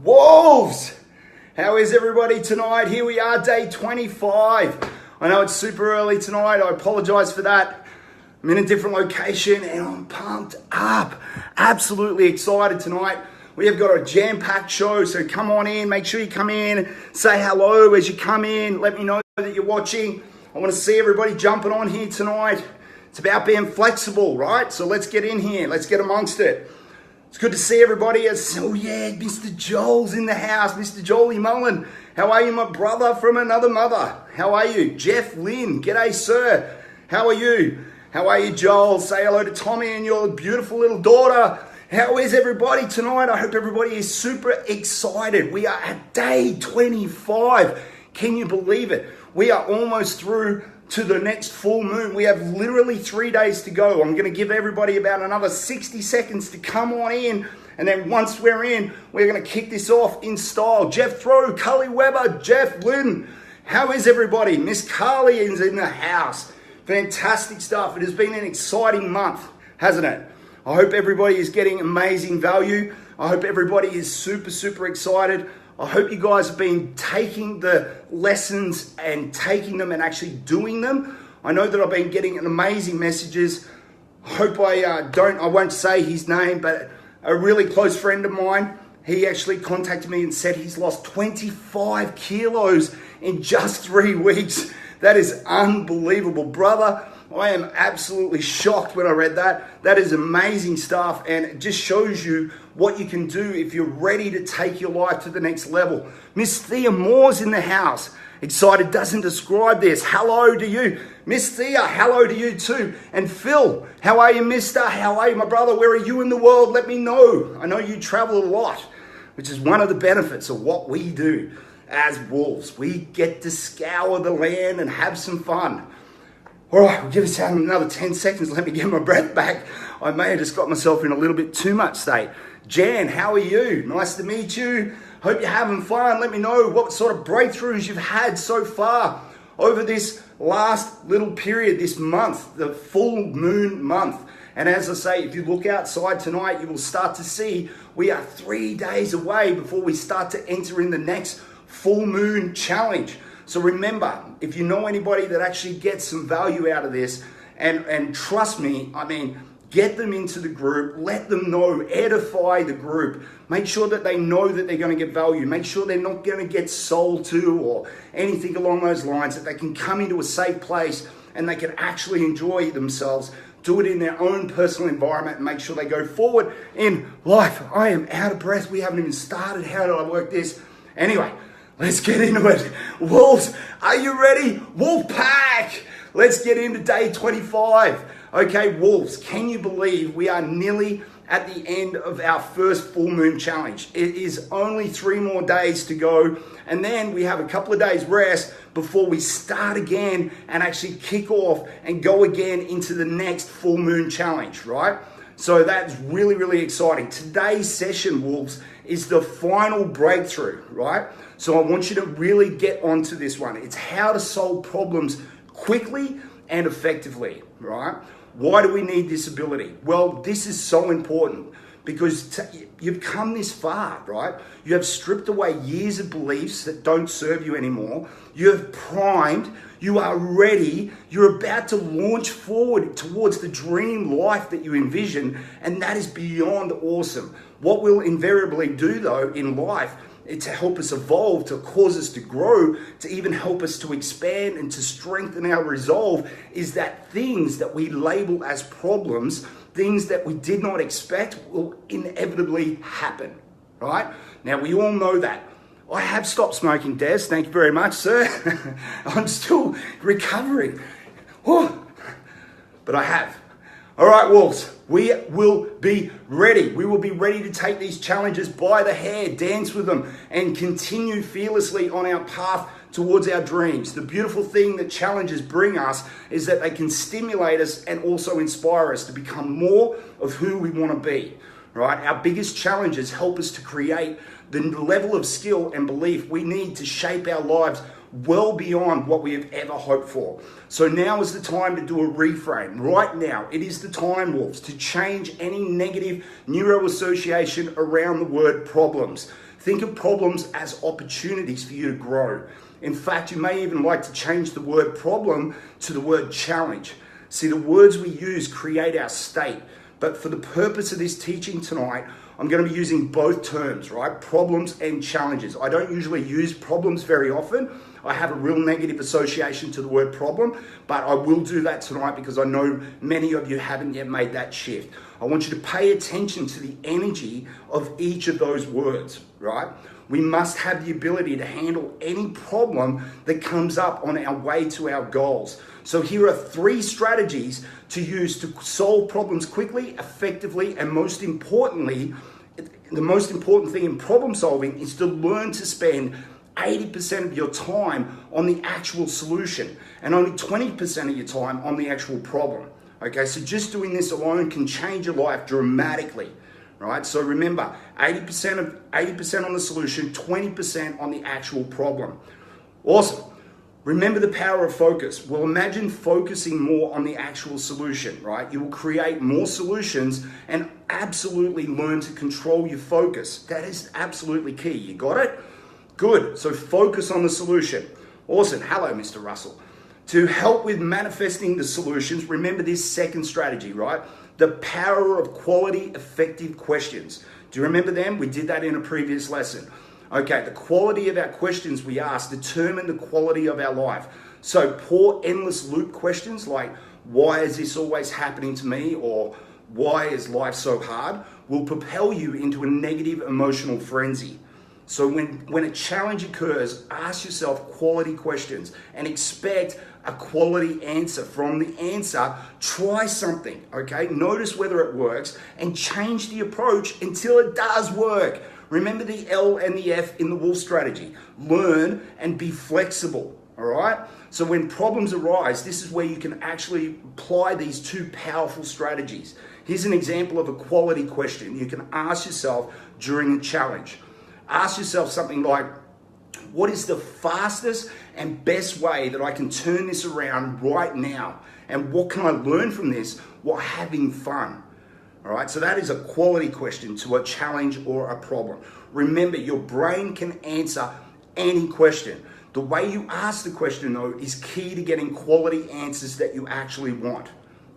Wolves! How is everybody tonight? Here we are, day 25. I know it's super early tonight. I apologize for that. I'm in a different location and I'm pumped up. Absolutely excited tonight. We have got a jam-packed show, so come on in. Make sure you come in. Say hello as you come in. Let me know that you're watching. I want to see everybody jumping on here tonight. It's about being flexible, right? So let's get in here. Let's get amongst it. It's good to see everybody. Oh yeah, Mr. Joel's in the house. Mr. Joel Mullen. How are you, my brother from another mother? How are you? Jeff Lynn. G'day, sir. How are you? How are you, Joel? Say hello to Tommy and your beautiful little daughter. How is everybody tonight? I hope everybody is super excited. We are at day 25. Can you believe it? We are almost through to the next full moon. We have literally 3 days to go. I'm going to give everybody about another 60 seconds to come on in. And then once we're in, we're going to kick this off in style. Jeff Throw, Cully Weber, Jeff Lynn. How is everybody? Miss Carly is in the house. Fantastic stuff. It has been an exciting month, hasn't it? I hope everybody is getting amazing value. I hope everybody is super, super excited. I hope you guys have been taking the lessons and taking them and actually doing them. I know that I've been getting amazing messages. I hope I won't say his name, but a really close friend of mine, he actually contacted me and said he's lost 25 kilos in just 3 weeks. That is unbelievable, brother. I am absolutely shocked when I read that. That is amazing stuff, and it just shows you what you can do if you're ready to take your life to the next level. Miss Thea Moore's in the house. Excited doesn't describe this. Hello to you. Miss Thea, hello to you too. And Phil, how are you, mister? How are you, my brother? Where are you in the world? Let me know. I know you travel a lot, which is one of the benefits of what we do as wolves. We get to scour the land and have some fun. All right, we'll give us another 10 seconds. Let me get my breath back. I may have just got myself in a little bit too much state. Jan, how are you? Nice to meet you. Hope you're having fun. Let me know what sort of breakthroughs you've had so far over this last little period, this month, the full moon month. And as I say, if you look outside tonight, you will start to see we are 3 days away before we start to enter in the next full moon challenge. So remember, if you know anybody that actually gets some value out of this, and trust me, I mean, get them into the group, let them know, edify the group, make sure that they know that they're going to get value, make sure they're not going to get sold to or anything along those lines, that they can come into a safe place and they can actually enjoy themselves, do it in their own personal environment and make sure they go forward in life. I am out of breath. We haven't even started. How do I work this? Anyway, let's get into it. Wolves, are you ready? Wolf pack! Let's get into day 25. Okay, Wolves, can you believe we are nearly at the end of our first full moon challenge? It is only 3 more days to go, and then we have a couple of days rest before we start again and actually kick off and go again into the next full moon challenge, right? So that's really, really exciting. Today's session, Wolves, is the final breakthrough, right? So I want you to really get onto this one. It's how to solve problems quickly and effectively, right? Why do we need this ability? Well, this is so important because you've come this far, right? You have stripped away years of beliefs that don't serve you anymore. You have primed. You are ready. You're about to launch forward towards the dream life that you envision, and that is beyond awesome. What we'll invariably do, though, in life, it's to help us evolve, to cause us to grow, to even help us to expand and to strengthen our resolve, is that things that we label as problems, things that we did not expect, will inevitably happen, right? Now, we all know that. I have stopped smoking, Des. Thank you very much, sir. I'm still recovering. Whew. But I have. All right, Wolves, we will be ready. We will be ready to take these challenges by the hair, dance with them, and continue fearlessly on our path towards our dreams. The beautiful thing that challenges bring us is that they can stimulate us and also inspire us to become more of who we want to be, right? Our biggest challenges help us to create the level of skill and belief we need to shape our lives well beyond what we have ever hoped for. So now is the time to do a reframe. Right now, it is the time, Wolves, to change any negative neuroassociation around the word problems. Think of problems as opportunities for you to grow. In fact, you may even like to change the word problem to the word challenge. See, the words we use create our state. But for the purpose of this teaching tonight, I'm going to be using both terms, right? Problems and challenges. I don't usually use problems very often. I have a real negative association to the word problem, but I will do that tonight because I know many of you haven't yet made that shift. I want you to pay attention to the energy of each of those words, right? We must have the ability to handle any problem that comes up on our way to our goals. So here are 3 strategies to use to solve problems quickly, effectively, and most importantly, the most important thing in problem solving is to learn to spend 80% of your time on the actual solution and only 20% of your time on the actual problem. Okay, so just doing this alone can change your life dramatically. Right? So remember, 80% on the solution, 20% on the actual problem. Awesome. Remember the power of focus. Well, imagine focusing more on the actual solution, right? You will create more solutions and absolutely learn to control your focus. That is absolutely key. You got it? Good. So focus on the solution. Awesome. Hello, Mr. Russell. To help with manifesting the solutions, remember this second strategy, right? The power of quality, effective questions. Do you remember them? We did that in a previous lesson. Okay, the quality of our questions we ask determine the quality of our life. So poor endless loop questions like, why is this always happening to me? Or why is life so hard? Will propel you into a negative emotional frenzy. So when a challenge occurs, ask yourself quality questions and expect a quality answer. From the answer, try something, okay? Notice whether it works and change the approach until it does work. Remember the L and the F in the wolf strategy. Learn and be flexible, all right? So when problems arise, this is where you can actually apply these 2 powerful strategies. Here's an example of a quality question you can ask yourself during a challenge. Ask yourself something like, what is the fastest and best way that I can turn this around right now? And what can I learn from this while having fun? All right, so that is a quality question to a challenge or a problem. Remember, your brain can answer any question. The way you ask the question, though, is key to getting quality answers that you actually want.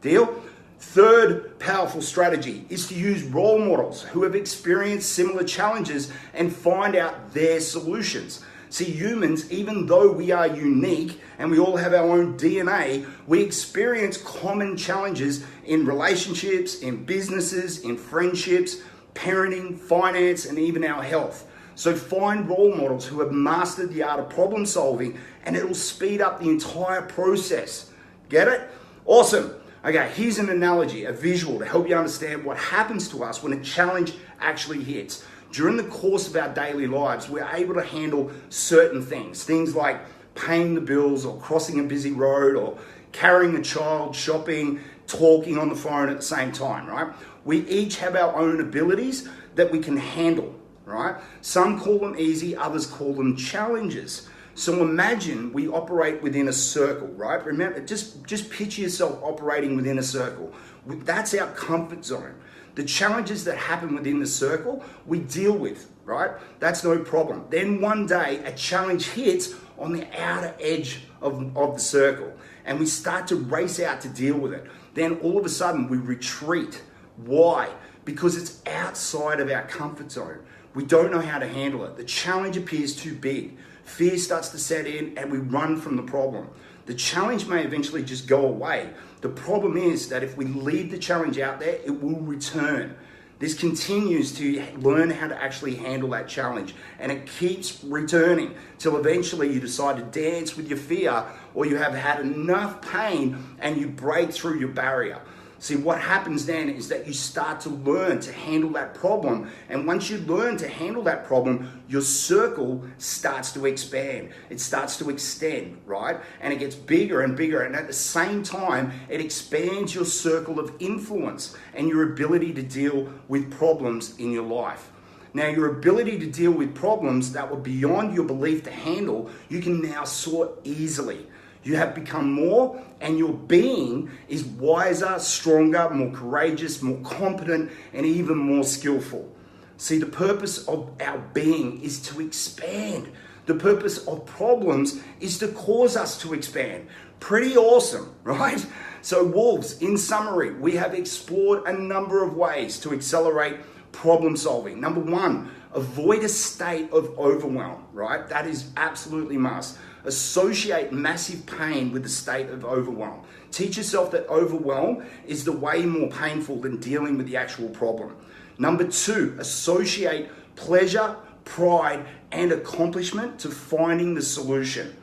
Deal? Third powerful strategy is to use role models who have experienced similar challenges and find out their solutions. See, humans, even though we are unique and we all have our own DNA, we experience common challenges in relationships, in businesses, in friendships, parenting, finance, and even our health. So find role models who have mastered the art of problem solving and it will speed up the entire process. Get it? Awesome. Okay, here's an analogy, a visual to help you understand what happens to us when a challenge actually hits. During the course of our daily lives, we're able to handle certain things like paying the bills or crossing a busy road or carrying a child, shopping, talking on the phone at the same time, right? We each have our own abilities that we can handle, right? Some call them easy, others call them challenges. So imagine we operate within a circle, right? Remember, just picture yourself operating within a circle. That's our comfort zone. The challenges that happen within the circle, we deal with, right? That's no problem. Then one day, a challenge hits on the outer edge of the circle, and we start to race out to deal with it. Then all of a sudden, we retreat. Why? Because it's outside of our comfort zone. We don't know how to handle it. The challenge appears too big. Fear starts to set in, and we run from the problem. The challenge may eventually just go away. The problem is that if we leave the challenge out there, it will return. This continues to learn how to actually handle that challenge, and it keeps returning till eventually you decide to dance with your fear, or you have had enough pain and you break through your barrier. See, what happens then is that you start to learn to handle that problem. And once you learn to handle that problem, your circle starts to expand. It starts to extend, right? And it gets bigger and bigger. And at the same time, it expands your circle of influence and your ability to deal with problems in your life. Now, your ability to deal with problems that were beyond your belief to handle, you can now sort easily. You have become more, and your being is wiser, stronger, more courageous, more competent, and even more skillful. See, the purpose of our being is to expand. The purpose of problems is to cause us to expand. Pretty awesome, right? So wolves, in summary, we have explored a number of ways to accelerate problem solving. Number one, avoid a state of overwhelm, right? That is absolutely must. Associate massive pain with the state of overwhelm. Teach yourself that overwhelm is the way more painful than dealing with the actual problem. Number two, associate pleasure, pride, and accomplishment to finding the solution,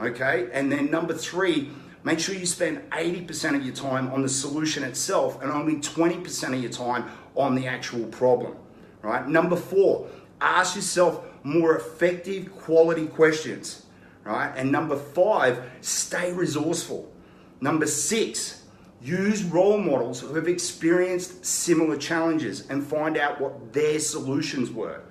okay? And then number three, make sure you spend 80% of your time on the solution itself and only 20% of your time on the actual problem, right? Number four, ask yourself more effective quality questions, right? And number five, stay resourceful. Number six, use role models who have experienced similar challenges and find out what their solutions were.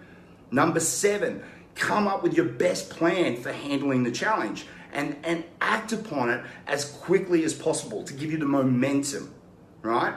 Number seven, come up with your best plan for handling the challenge and act upon it as quickly as possible to give you the momentum, right?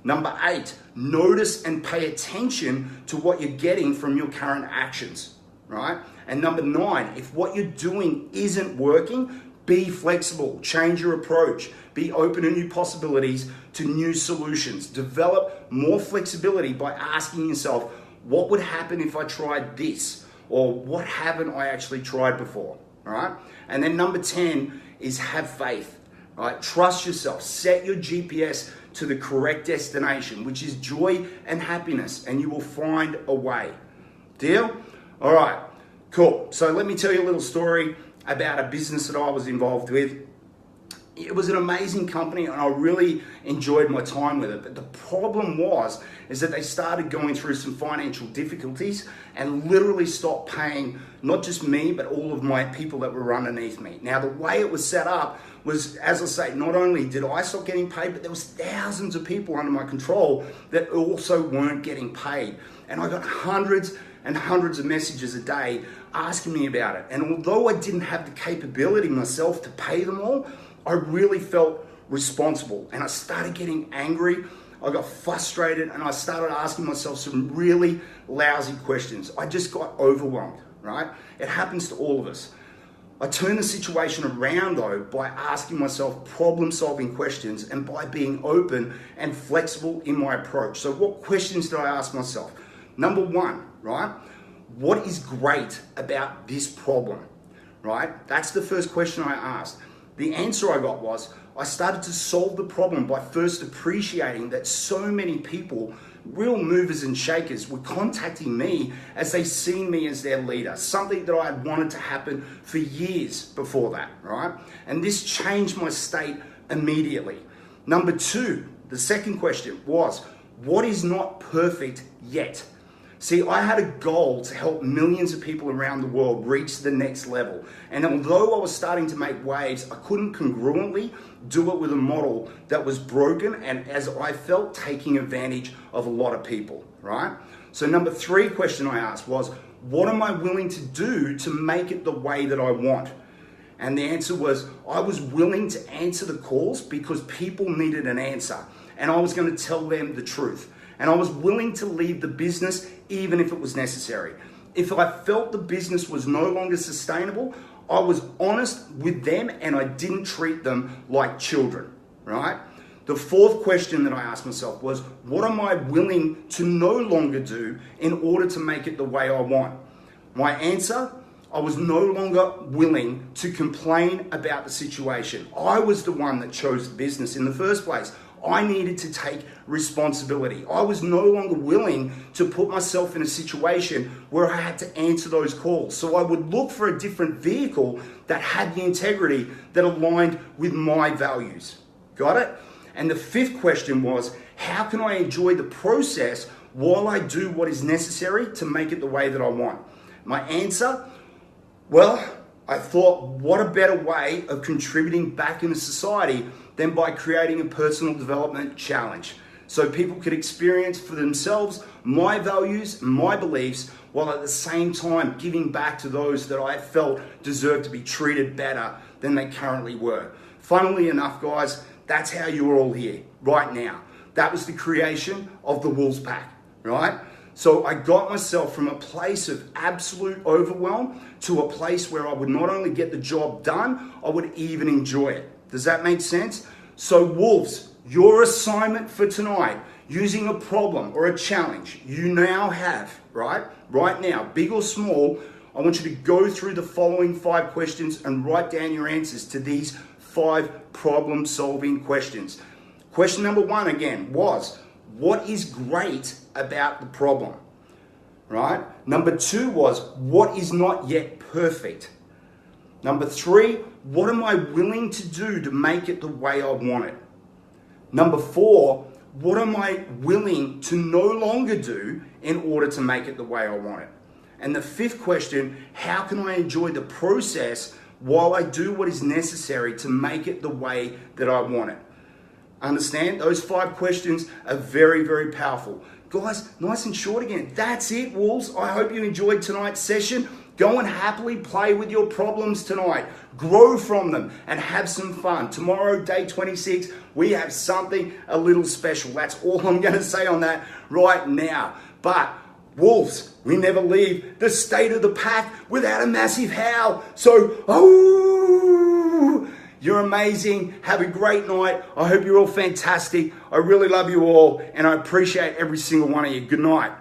Number eight, notice and pay attention to what you're getting from your current actions, right? And number nine, if what you're doing isn't working, be flexible, change your approach, be open to new possibilities, to new solutions. Develop more flexibility by asking yourself, what would happen if I tried this? Or what haven't I actually tried before, all right? And then number 10 is have faith, right? Trust yourself, set your GPS to the correct destination, which is joy and happiness, and you will find a way. Deal? All right, cool. So let me tell you a little story about a business that I was involved with. It was an amazing company and I really enjoyed my time with it. But the problem is that they started going through some financial difficulties and literally stopped paying not just me, but all of my people that were underneath me. Now, the way it was set up was, as I say, not only did I stop getting paid, but there was thousands of people under my control that also weren't getting paid. And I got hundreds and hundreds of messages a day asking me about it. And although I didn't have the capability myself to pay them all, I really felt responsible and I started getting angry. I got frustrated and I started asking myself some really lousy questions. I just got overwhelmed, right? It happens to all of us. I turned the situation around though by asking myself problem-solving questions and by being open and flexible in my approach. So what questions did I ask myself? Number one, right? What is great about this problem, right? That's the first question I asked. The answer I got was, I started to solve the problem by first appreciating that so many people, real movers and shakers, were contacting me as they seen me as their leader, something that I had wanted to happen for years before that, right? And this changed my state immediately. Number two, the second question was, what is not perfect yet? See, I had a goal to help millions of people around the world reach the next level. And although I was starting to make waves, I couldn't congruently do it with a model that was broken and, as I felt, taking advantage of a lot of people, right? So number three question I asked was, what am I willing to do to make it the way that I want? And the answer was, I was willing to answer the calls because people needed an answer. And I was going to tell them the truth. And I was willing to leave the business even if it was necessary. If I felt the business was no longer sustainable, I was honest with them and I didn't treat them like children, right? The fourth question that I asked myself was, what am I willing to no longer do in order to make it the way I want? My answer, I was no longer willing to complain about the situation. I was the one that chose the business in the first place. I needed to take responsibility. I was no longer willing to put myself in a situation where I had to answer those calls. So I would look for a different vehicle that had the integrity that aligned with my values. Got it? And the fifth question was, how can I enjoy the process while I do what is necessary to make it the way that I want? My answer, well, I thought, what a better way of contributing back into society than by creating a personal development challenge so people could experience for themselves my values, my beliefs, while at the same time giving back to those that I felt deserved to be treated better than they currently were. Funnily enough, guys, that's how you're all here right now. That was the creation of the Wolves Pack, right? So I got myself from a place of absolute overwhelm to a place where I would not only get the job done, I would even enjoy it. Does that make sense? So Wolves, your assignment for tonight, using a problem or a challenge you now have, right now, big or small, I want you to go through the following 5 questions and write down your answers to these 5 problem-solving questions. Question number 1 again was, what is great about the problem, right? Number 2 was, what is not yet perfect? Number 3, what am I willing to do to make it the way I want it? Number 4, what am I willing to no longer do in order to make it the way I want it? And the 5th question, how can I enjoy the process while I do what is necessary to make it the way that I want it? Understand? Those 5 questions are very, very powerful. Guys, nice and short again. That's it, Wolves. I hope you enjoyed tonight's session. Go and happily play with your problems tonight. Grow from them and have some fun. Tomorrow, day 26, we have something a little special. That's all I'm going to say on that right now. But Wolves, we never leave the state of the pack without a massive howl. So, you're amazing. Have a great night. I hope you're all fantastic. I really love you all, and I appreciate every single one of you. Good night.